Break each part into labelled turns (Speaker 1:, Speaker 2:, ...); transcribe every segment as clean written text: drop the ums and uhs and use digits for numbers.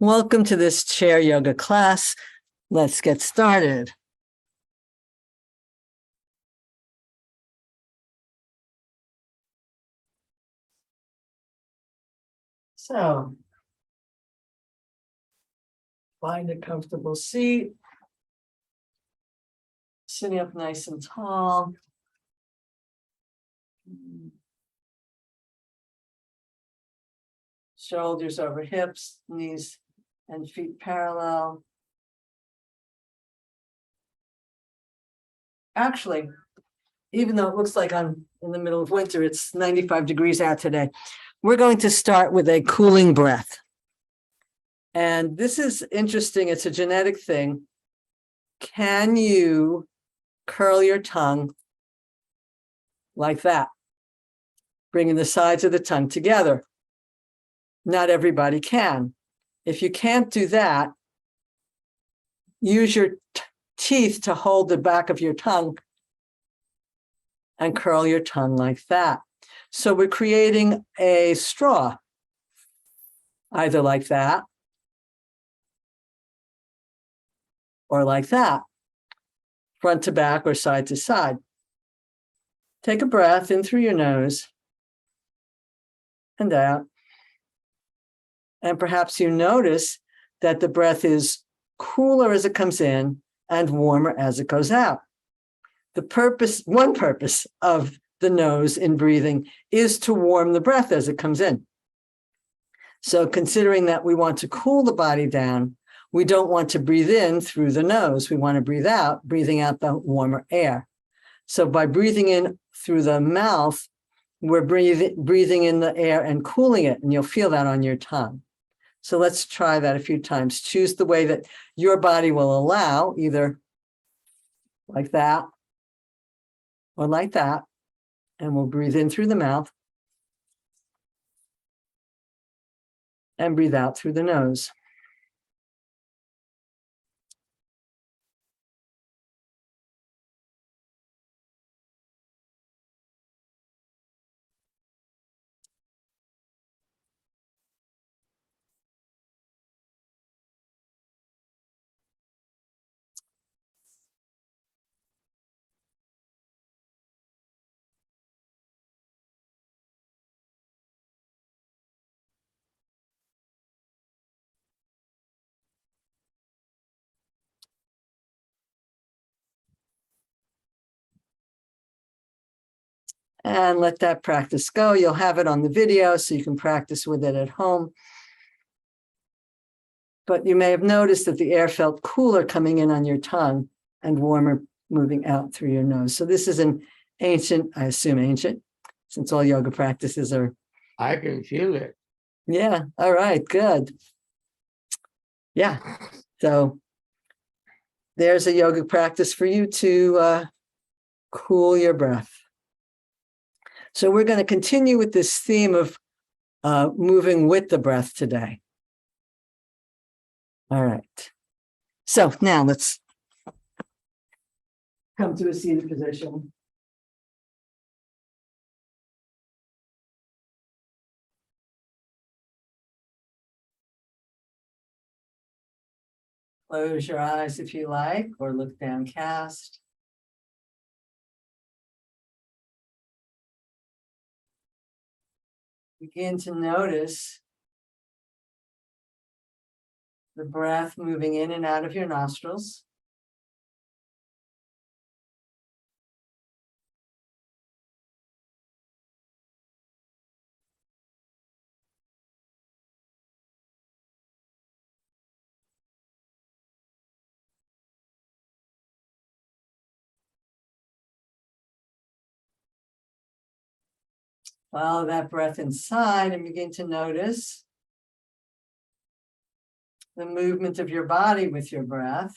Speaker 1: Welcome to this chair yoga class. Let's get started. So, find a comfortable seat, sitting up nice and tall. Shoulders over hips, knees and feet parallel. Actually, even though it looks like I'm in the middle of winter, it's 95 degrees out today. We're going to start with a cooling breath. And this is interesting. It's a genetic thing. Can you curl your tongue like that, bringing the sides of the tongue together? Not everybody can. If you can't do that, use your teeth to hold the back of your tongue and curl your tongue like that. So we're creating a straw, either like that or like that, front to back or side to side. Take a breath in through your nose and out. And perhaps you notice that the breath is cooler as it comes in and warmer as it goes out. One purpose of the nose in breathing is to warm the breath as it comes in. So considering that we want to cool the body down, we don't want to breathe in through the nose. We want to breathe out, breathing out the warmer air. So by breathing in through the mouth, we're breathing in the air and cooling it, and you'll feel that on your tongue. So let's try that a few times. Choose the way that your body will allow, either like that or like that. And we'll breathe in through the mouth and breathe out through the nose. And let that practice go. You'll have it on the video so you can practice with it at home. But you may have noticed that the air felt cooler coming in on your tongue and warmer moving out through your nose. So this is an ancient, I assume ancient, since all yoga practices are.
Speaker 2: I can feel it.
Speaker 1: Yeah. All right. Good. Yeah. So there's a yoga practice for you to cool your breath. So we're going to continue with this theme of moving with the breath today. All right. So now let's come to a seated position. Close your eyes if you like, or look downcast. Begin to notice the breath moving in and out of your nostrils. Follow that breath inside and begin to notice the movement of your body with your breath.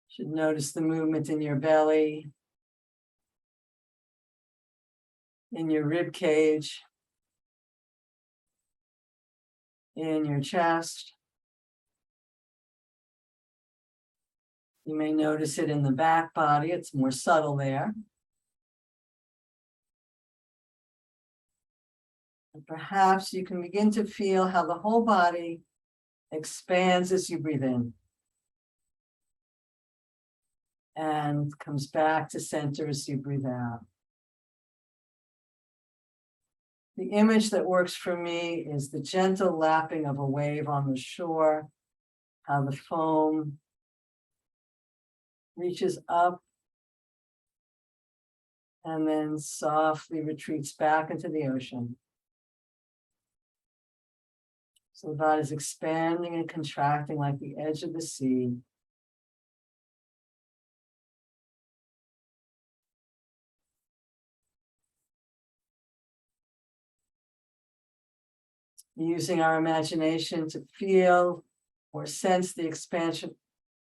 Speaker 1: You should notice the movement in your belly, in your rib cage, in your chest. You may notice it in the back body. It's more subtle there. And perhaps you can begin to feel how the whole body expands as you breathe in and comes back to center as you breathe out. The image that works for me is the gentle lapping of a wave on the shore, how the foam reaches up and then softly retreats back into the ocean. So the body is expanding and contracting like the edge of the sea. Using our imagination to feel or sense the expansion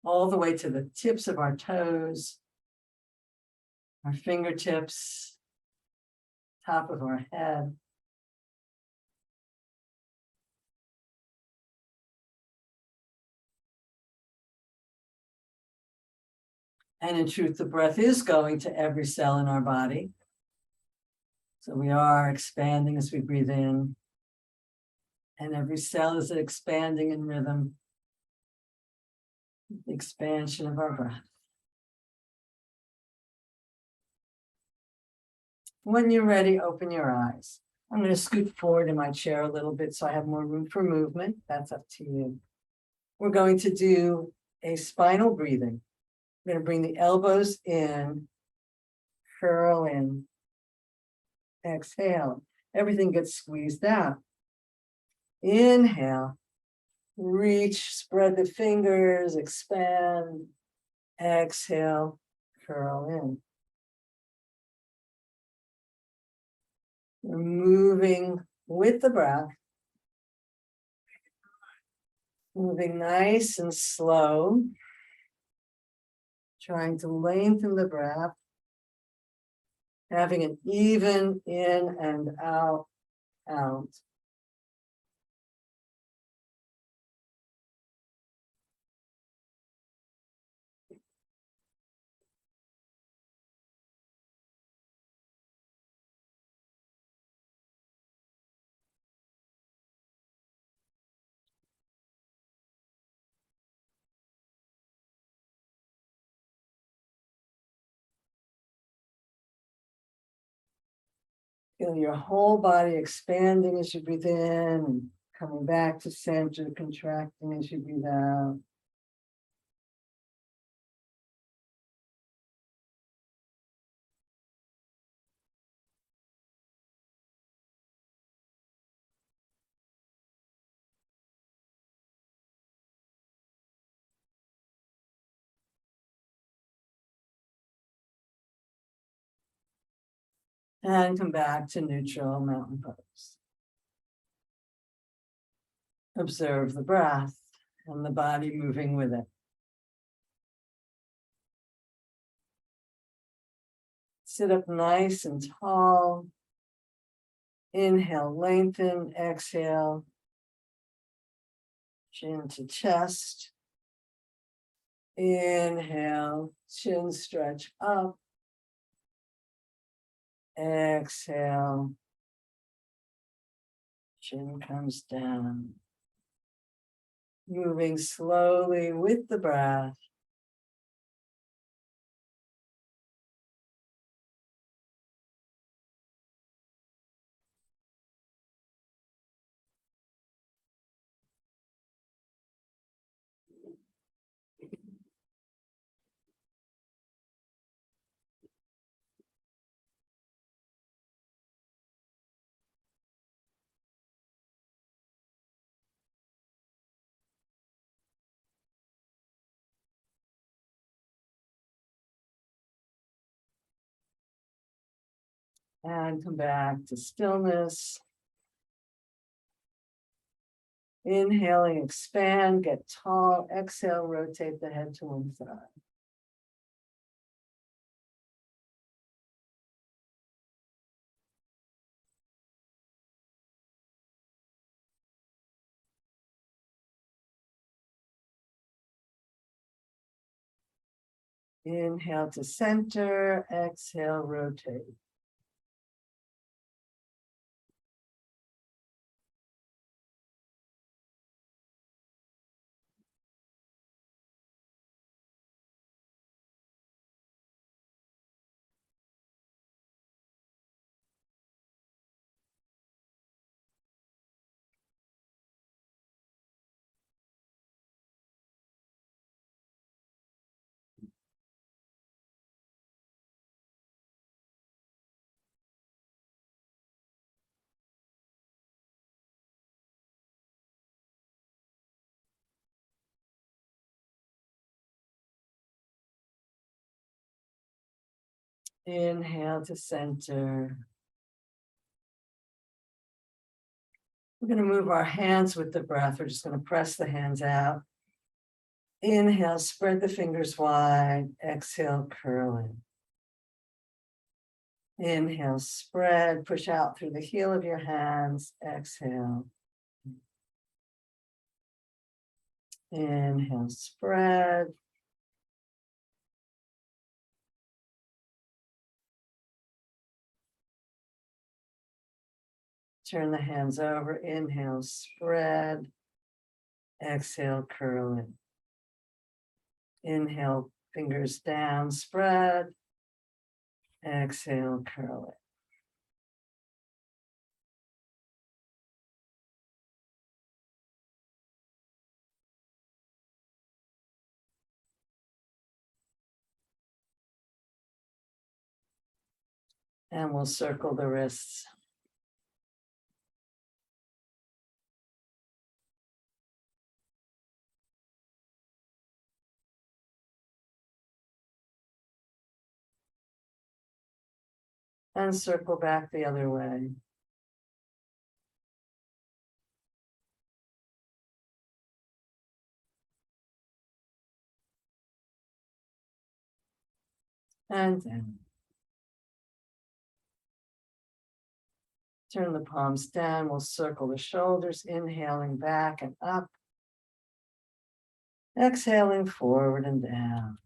Speaker 1: all the way to the tips of our toes, our fingertips, top of our head. And in truth, the breath is going to every cell in our body. So we are expanding as we breathe in, and every cell is expanding in rhythm, the expansion of our breath. When you're ready, open your eyes. I'm going to scoot forward in my chair a little bit so I have more room for movement. That's up to you. We're going to do a spinal breathing. We're going to bring the elbows in, curl in, exhale. Everything gets squeezed out. Inhale, reach, spread the fingers, expand. Exhale, curl in. We're moving with the breath, moving nice and slow, trying to lengthen the breath, having an even in and out, out. Feel your whole body expanding as you breathe in and coming back to center, contracting as you breathe out. And come back to neutral mountain pose. Observe the breath and the body moving with it. Sit up nice and tall. Inhale, lengthen, exhale, chin to chest. Inhale, chin stretch up. Exhale, chin comes down. Moving slowly with the breath. And come back to stillness. Inhaling, expand, get tall. Exhale, rotate the head to one side. Inhale to center, exhale, rotate. Inhale to center. We're going to move our hands with the breath. We're just going to press the hands out. Inhale, spread the fingers wide. Exhale, curl in. Inhale, spread, push out through the heel of your hands. Exhale. Inhale, spread. Turn the hands over. Inhale, spread. Exhale, curl in. Inhale, fingers down, spread. Exhale, curl in. And we'll circle the wrists. And circle back the other way. And down. Turn the palms down. We'll circle the shoulders, inhaling back and up. Exhaling forward and down.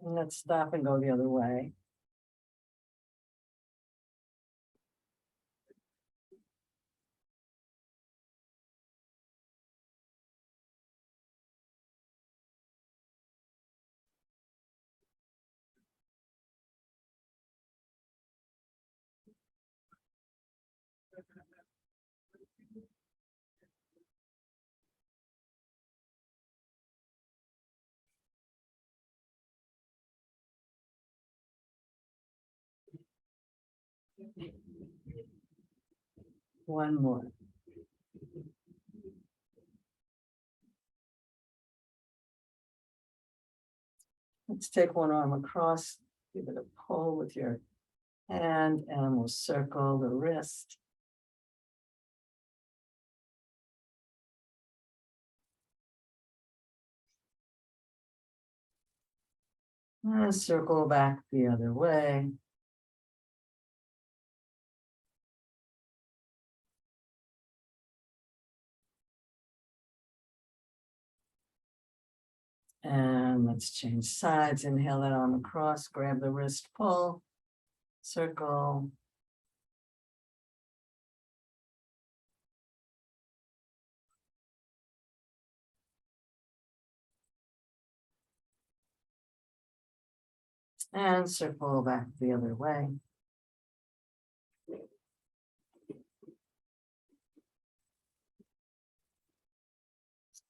Speaker 1: And let's stop and go the other way. One more. Let's take one arm across, give it a pull with your hand, and we'll circle the wrist. And circle back the other way. And let's change sides. Inhale that arm across, grab the wrist, pull, circle. And circle back the other way.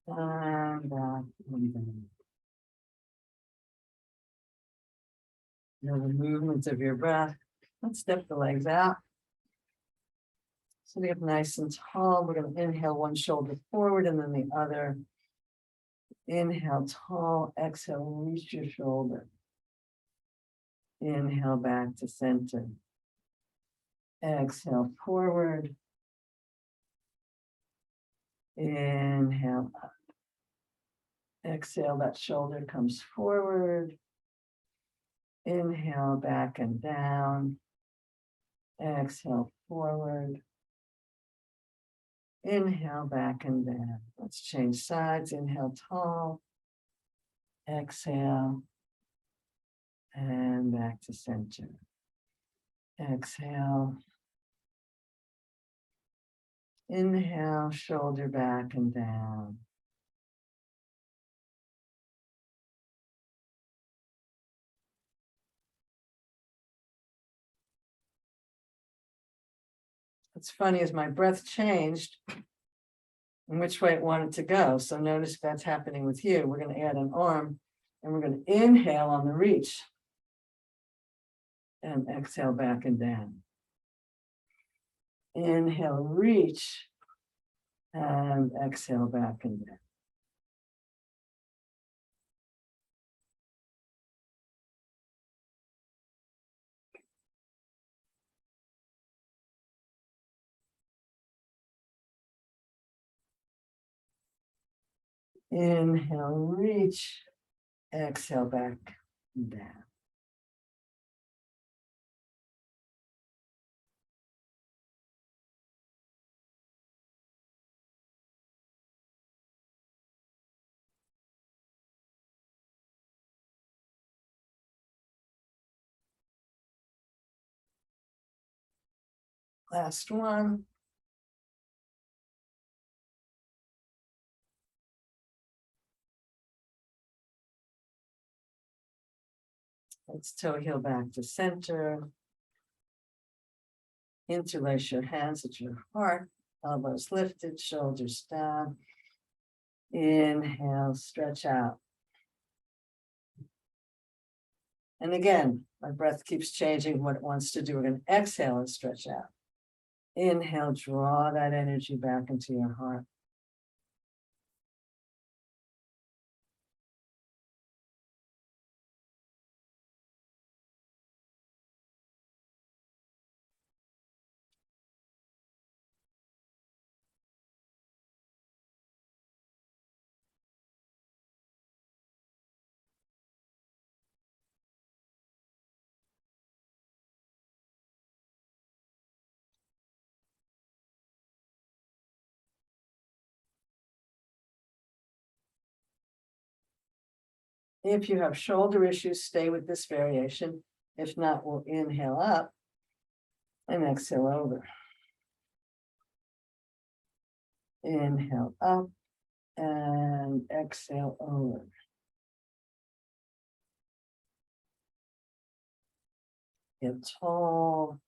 Speaker 1: And back and down. Now the movements of your breath. Let's step the legs out. Sitting up nice and tall. We're going to inhale one shoulder forward and then the other. Inhale tall, exhale, reach your shoulder. Inhale back to center. Exhale forward. Inhale up. Exhale, that shoulder comes forward. Inhale back and down. Exhale forward. Inhale back and down. Let's change sides. Inhale tall. Exhale. And back to center. Exhale. Inhale, shoulder back and down. What's funny is my breath changed in which way it wanted to go. So notice if that's happening with you. We're going to add an arm and we're going to inhale on the reach and exhale back and down. Inhale, reach and exhale back and down. Inhale, reach, exhale back and down. Last one. Let's toe heel back to center. Interlace your hands at your heart, elbows lifted, shoulders down. Inhale, stretch out. And again, my breath keeps changing what it wants to do. We're going to exhale and stretch out. Inhale, draw that energy back into your heart. If you have shoulder issues, stay with this variation. If not, we'll inhale up and exhale over. Inhale up and exhale over. Get tall.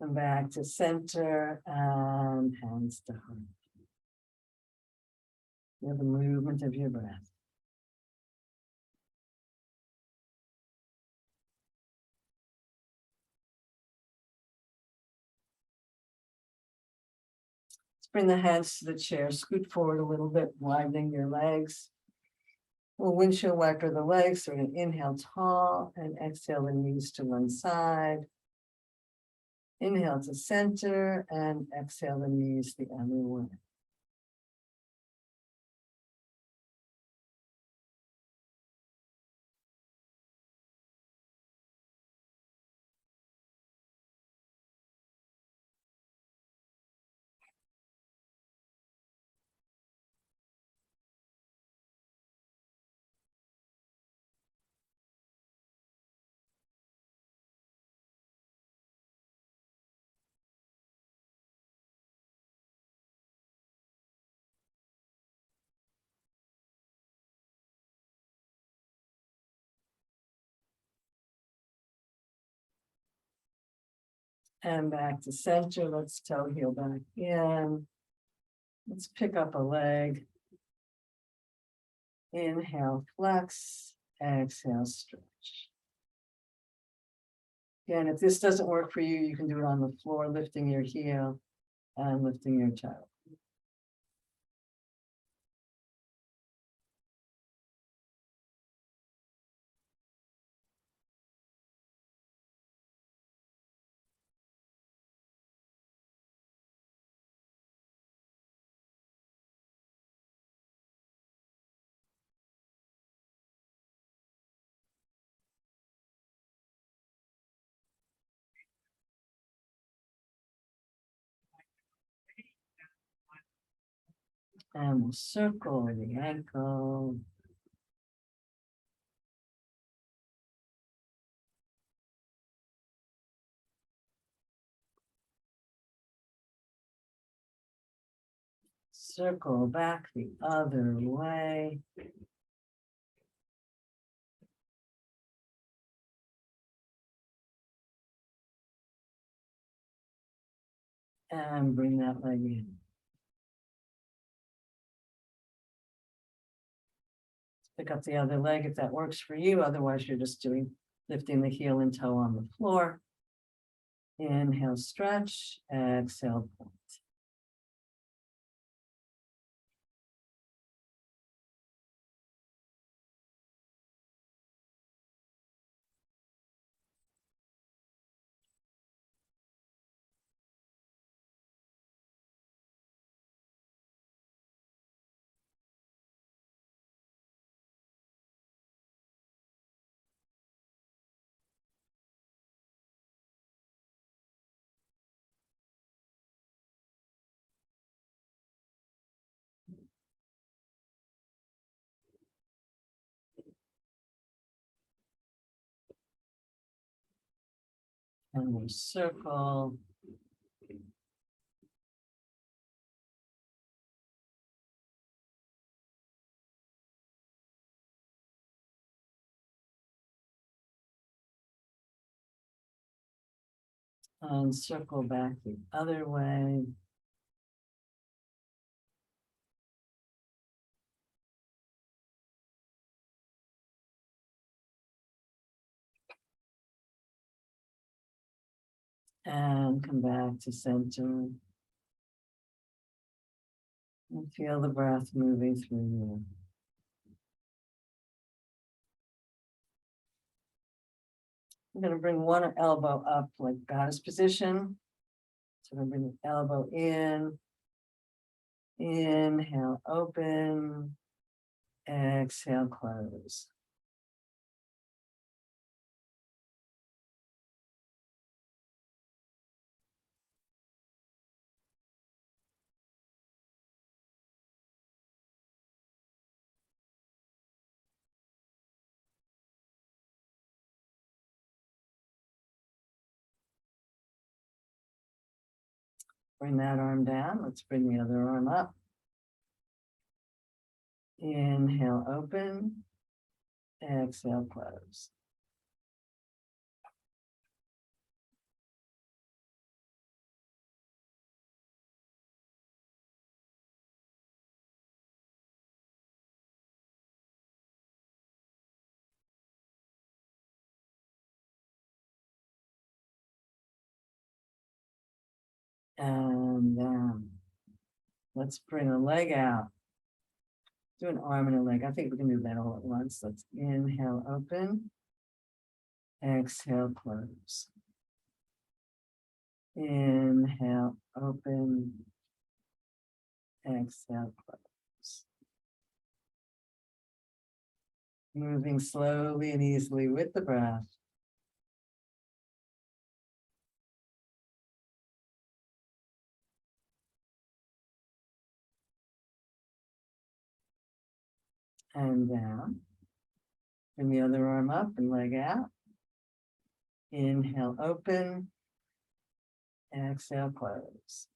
Speaker 1: Come back to center and hands to heart. Feel the movement of your breath. Let's bring the hands to the chair. Scoot forward a little bit, widening your legs. We'll windshield wiper the legs. So we're going to inhale tall and exhale the knees to one side. Inhale to center and exhale the knees the other way. And back to center. Let's toe heel back in. Let's pick up a leg. Inhale, flex. Exhale, stretch. Again, if this doesn't work for you, you can do it on the floor, lifting your heel and lifting your toe. And we'll circle the ankle. Circle back the other way. And bring that leg in. Pick up the other leg if that works for you. Otherwise, you're just lifting the heel and toe on the floor. Inhale, stretch. Exhale, point. And we'll circle. And circle back the other way. And come back to center. And feel the breath moving through you. I'm going to bring one elbow up like goddess position. So I'm going to bring the elbow in. Inhale, open. Exhale, close. Bring that arm down. Let's bring the other arm up. Inhale, open. Exhale, close. And down. Let's bring a leg out. Do an arm and a leg. I think we can do that all at once. Let's inhale, open. Exhale, close. Inhale, open. Exhale, close. Moving slowly and easily with the breath. And down. Bring the other arm up and leg out. Inhale, open. Exhale, close.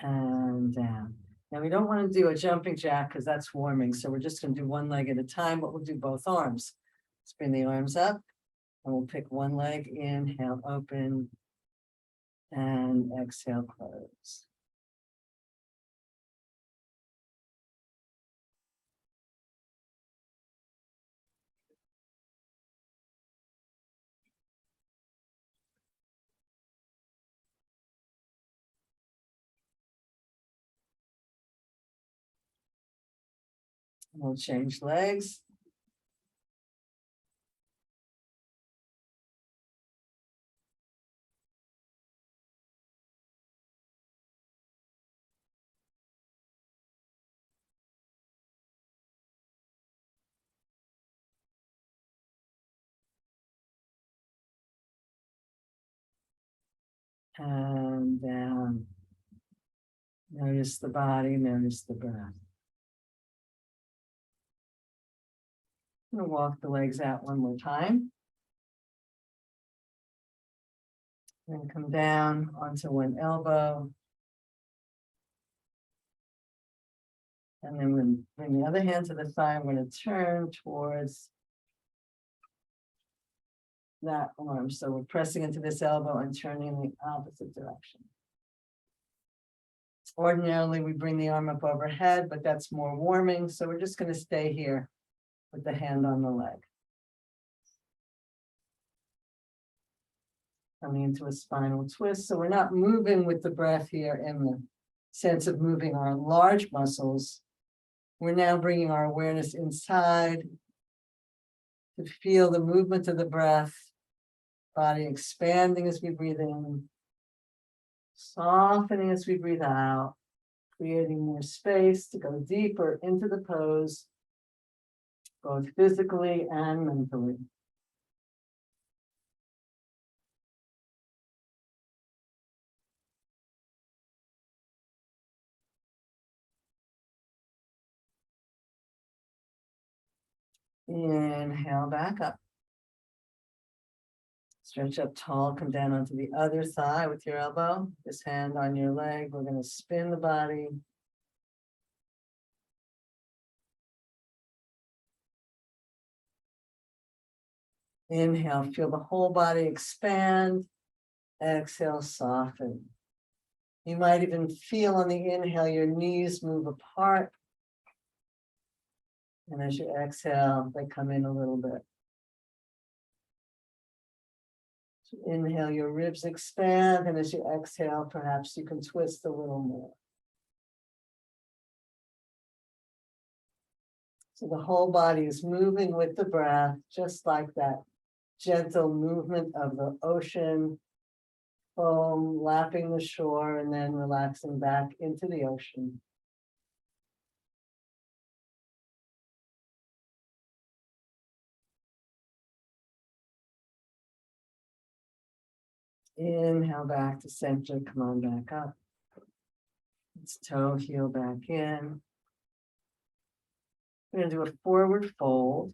Speaker 1: And down. Now we don't want to do a jumping jack because that's warming. So we're just going to do one leg at a time, but we'll do both arms. Let's bring the arms up and we'll pick one leg, inhale, open, and exhale, close. We'll change legs. and down. Notice the body, notice the breath. I'm going to walk the legs out one more time. Then come down onto one elbow. And then we'll bring the other hand to the thigh. I'm going to turn towards that arm. So we're pressing into this elbow and turning in the opposite direction. Ordinarily, we bring the arm up overhead, but that's more warming. So we're just going to stay here with the hand on the leg. Coming into a spinal twist. So we're not moving with the breath here in the sense of moving our large muscles. We're now bringing our awareness inside to feel the movement of the breath, body expanding as we breathe in, softening as we breathe out, creating more space to go deeper into the pose, both physically and mentally. Inhale back up. Stretch up tall, come down onto the other thigh with your elbow. This hand on your leg. We're going to spin the body. Inhale, feel the whole body expand. Exhale, soften. You might even feel on the inhale your knees move apart. And as you exhale, they come in a little bit. So inhale, your ribs expand, and as you exhale, perhaps you can twist a little more. So the whole body is moving with the breath, just like that gentle movement of the ocean, foam lapping the shore and then relaxing back into the ocean. Inhale back to center, come on back up. Let's toe heel back in. We're going to do a forward fold.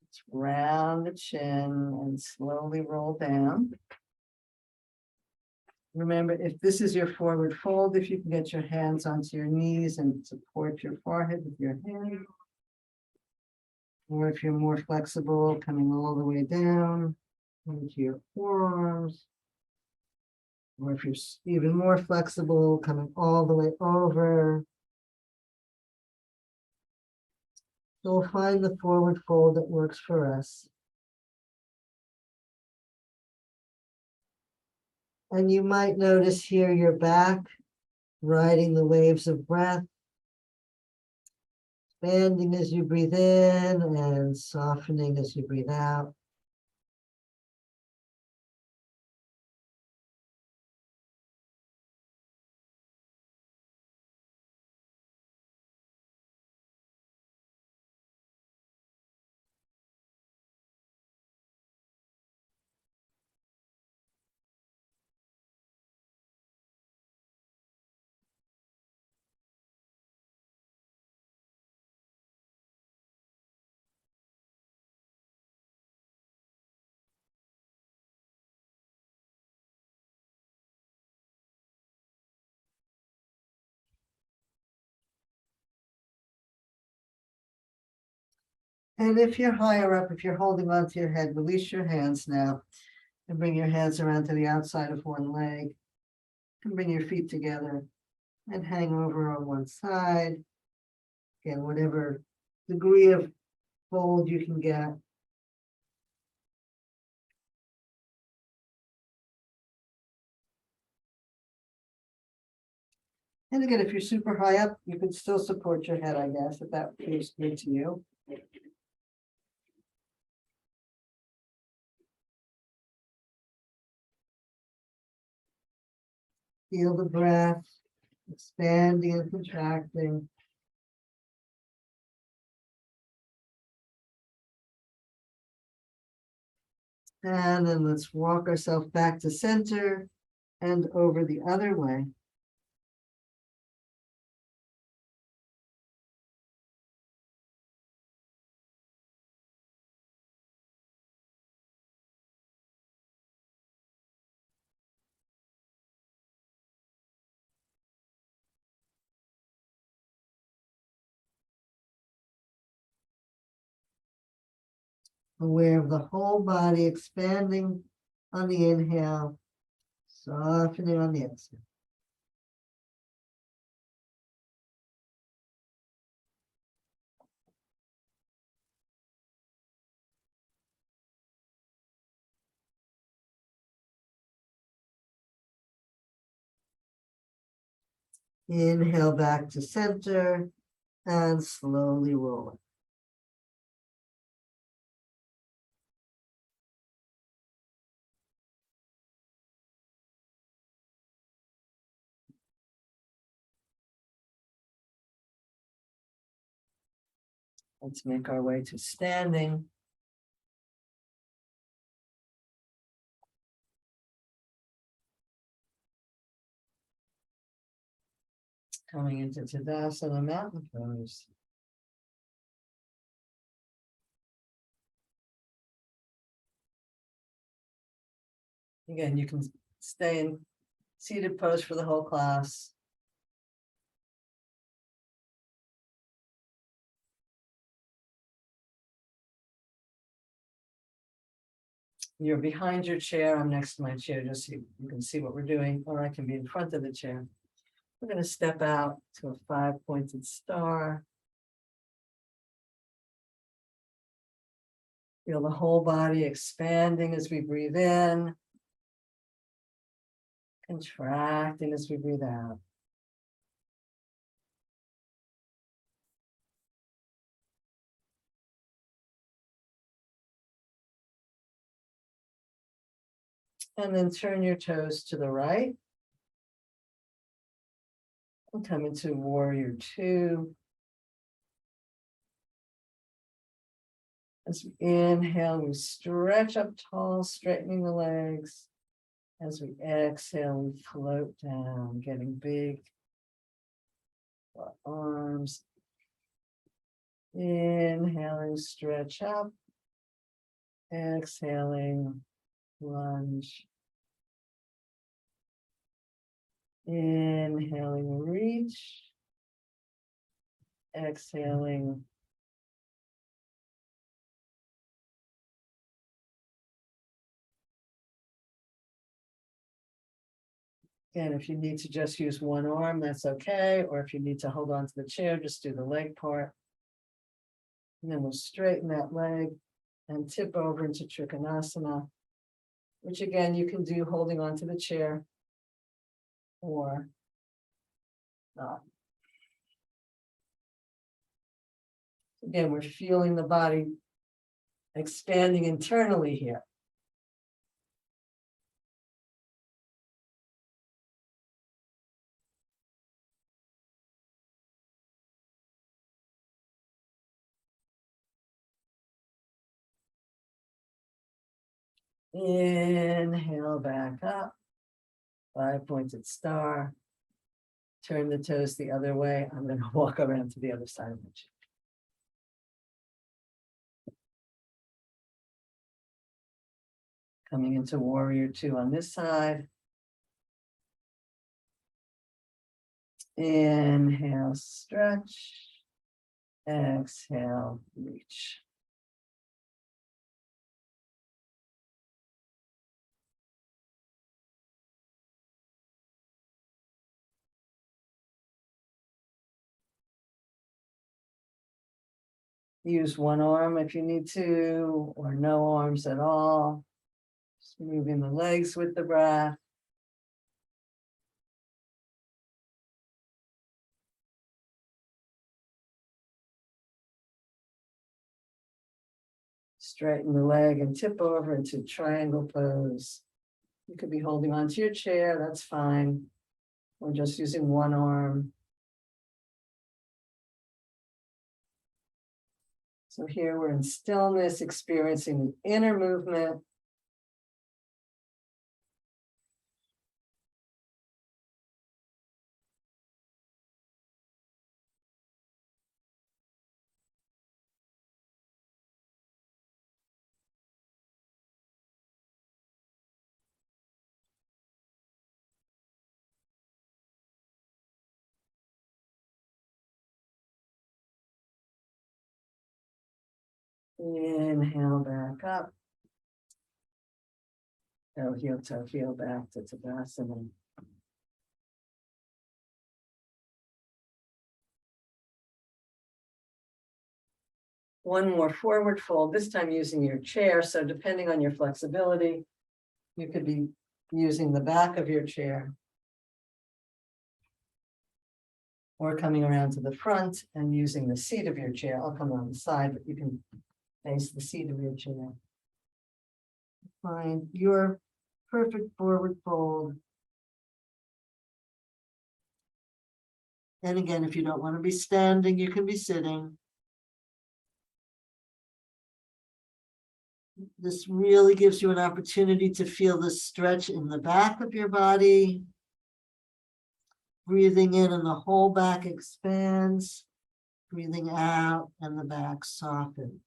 Speaker 1: Let's round the chin and slowly roll down. Remember, if this is your forward fold, if you can get your hands onto your knees and support your forehead with your hand. Or if you're more flexible, coming all the way down into your forearms. Or if you're even more flexible, coming all the way over. So we'll find the forward fold that works for us. And you might notice here your back riding the waves of breath, expanding as you breathe in and softening as you breathe out. And if you're higher up, if you're holding onto your head, release your hands now and bring your hands around to the outside of one leg and bring your feet together and hang over on one side. Again, whatever degree of fold you can get. And again, if you're super high up, you can still support your head, I guess, if that feels good to you. Feel the breath, expanding and contracting. And then let's walk ourselves back to center. and over the other way. Aware of the whole body expanding on the inhale, softening on the exhale. Inhale back to center and slowly roll it. Let's make our way to standing. Coming into Tadasana mountain pose. Again, you can stay in seated pose for the whole class. You're behind your chair. I'm next to my chair, just so you can see what we're doing, or I can be in front of the chair. We're going to step out to a 5-pointed star. Feel the whole body expanding as we breathe in, contracting as we breathe out. And then turn your toes to the right. And come into Warrior Two. As we inhale, we stretch up tall, straightening the legs. As we exhale, we float down, getting big. Our arms. Inhaling, stretch up. Exhaling, lunge. Inhaling, reach. Exhaling. And if you need to just use one arm, that's okay. Or if you need to hold on to the chair, just do the leg part. And then we'll straighten that leg and tip over into Trikonasana, which again, you can do holding on to the chair or not. Again, we're feeling the body expanding internally here. Inhale back up, 5-pointed star. Turn the toes the other way. I'm going to walk around to the other side of the chair. Coming into Warrior Two on this side. Inhale, stretch. Exhale, reach. Use one arm if you need to, or no arms at all. Just moving the legs with the breath. Straighten the leg and tip over into triangle pose. You could be holding onto your chair, that's fine. Or just using one arm. So here we're in stillness, experiencing the inner movement. Inhale back up. Toe, heel back to Tadasana. One more forward fold, this time using your chair. So depending on your flexibility, you could be using the back of your chair or coming around to the front and using the seat of your chair. I'll come on the side, but you can face the seat of your chair. Find your perfect forward fold. And again, if you don't want to be standing, you can be sitting. This really gives you an opportunity to feel the stretch in the back of your body. Breathing in and the whole back expands. Breathing out and the back softens.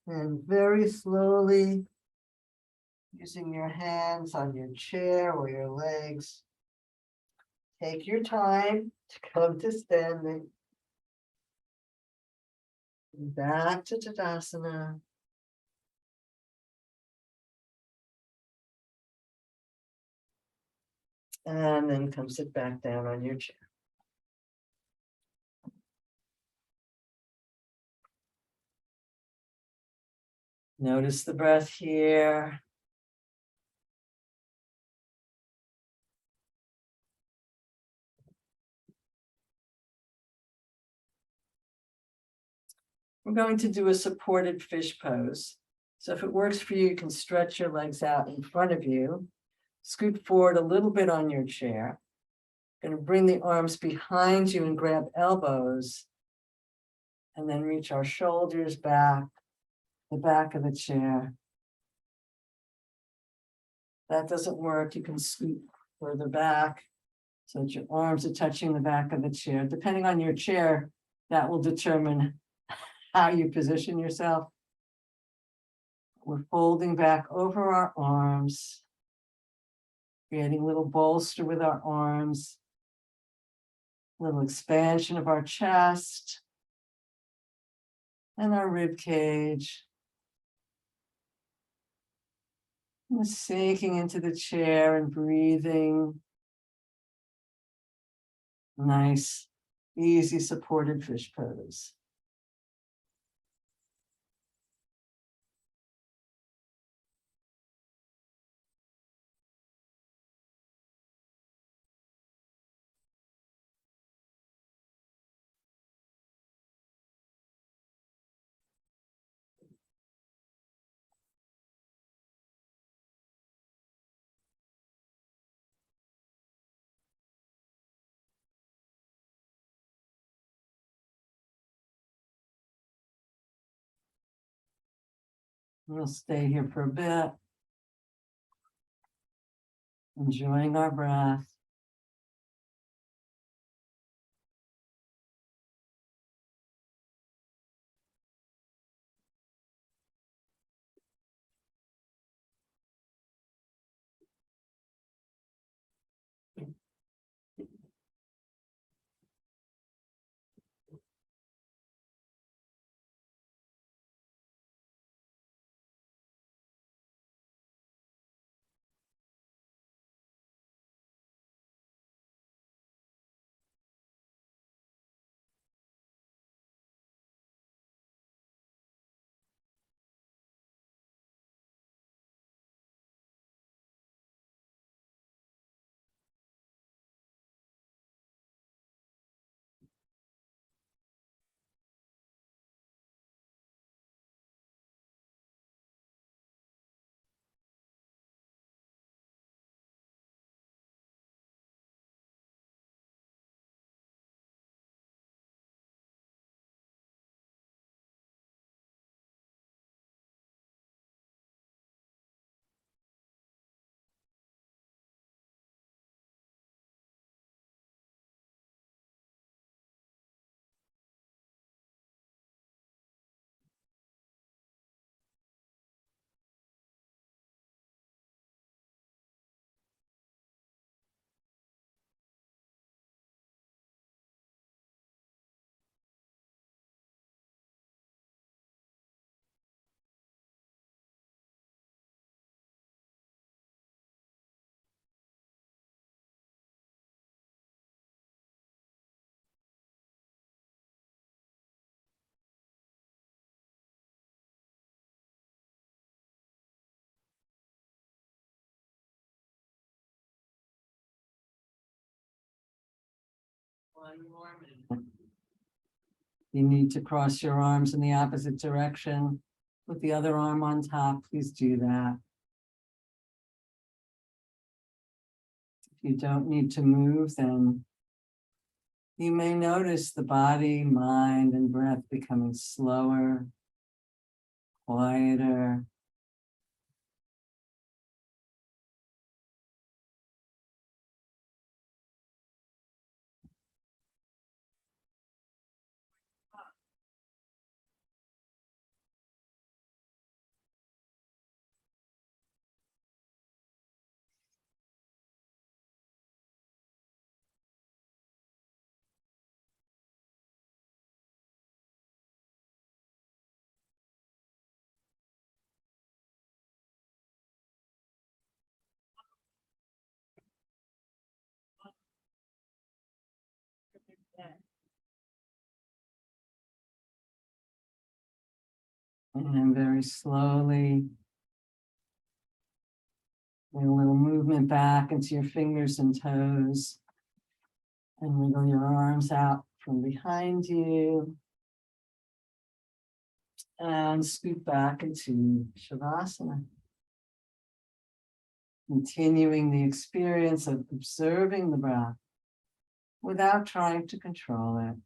Speaker 1: And very slowly, using your hands on your chair or your legs, take your time to come to standing. Back to Tadasana. And then come sit back down on your chair. Notice the breath here. We're going to do a supported fish pose. So if it works for you, you can stretch your legs out in front of you. Scoot forward a little bit on your chair. Going to bring the arms behind you and grab elbows. And then reach our shoulders back, the back of the chair. That doesn't work. You can scoot further back so that your arms are touching the back of the chair. Depending on your chair, that will determine how you position yourself. We're folding back over our arms, creating a little bolster with our arms, a little expansion of our chest and our rib cage. And sinking into the chair and breathing. Nice, easy supported fish pose. We'll stay here for a bit, enjoying our breath. You need to cross your arms in the opposite direction with the other arm on top. Please do that. If you don't need to move, then you may notice the body, mind, and breath becoming slower, quieter. And very slowly, bring a little movement back into your fingers and toes. And wiggle your arms out from behind you. And scoot back into Shavasana. Continuing the experience of observing the breath without trying to control it.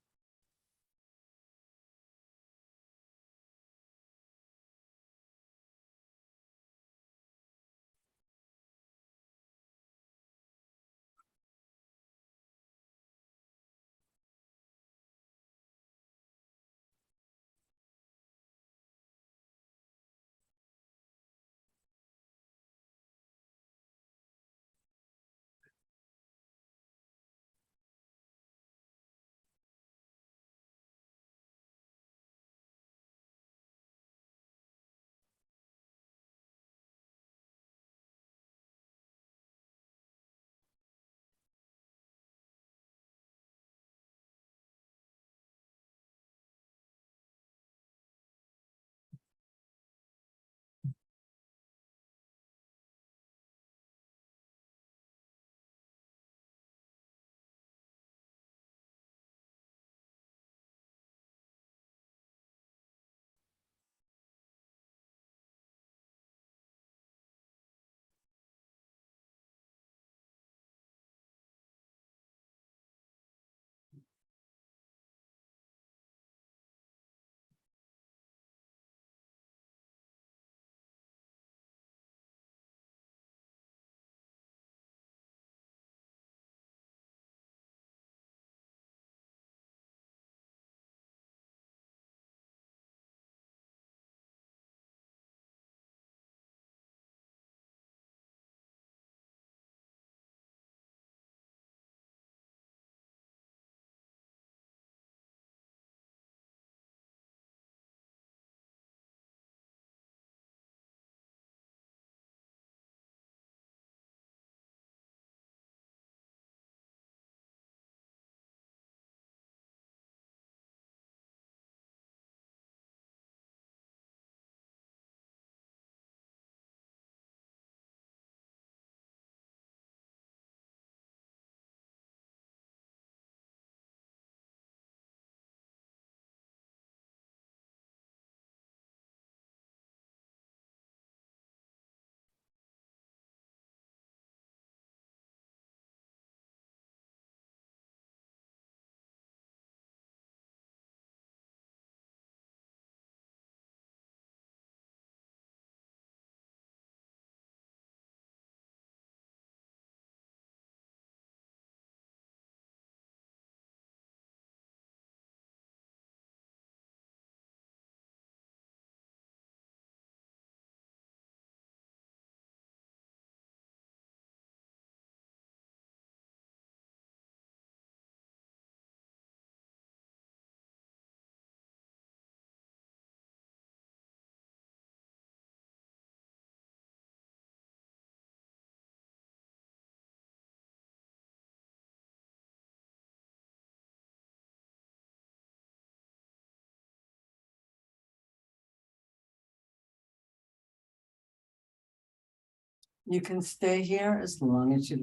Speaker 1: You can stay here as long as you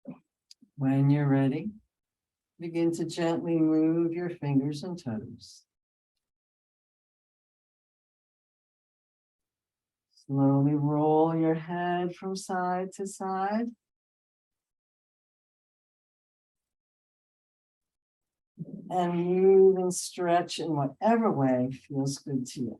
Speaker 1: like. When you're ready, begin to gently move your fingers and toes. Slowly roll your head from side to side. And move and stretch in whatever way feels good to you.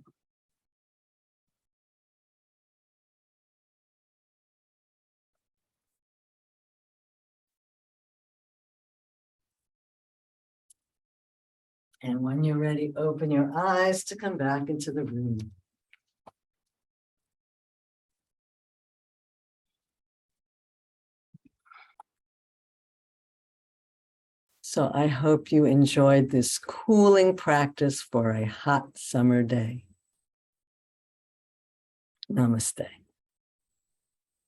Speaker 1: And when you're ready, open your eyes to come back into the room. So I hope you enjoyed this cooling practice for a hot summer day. Namaste.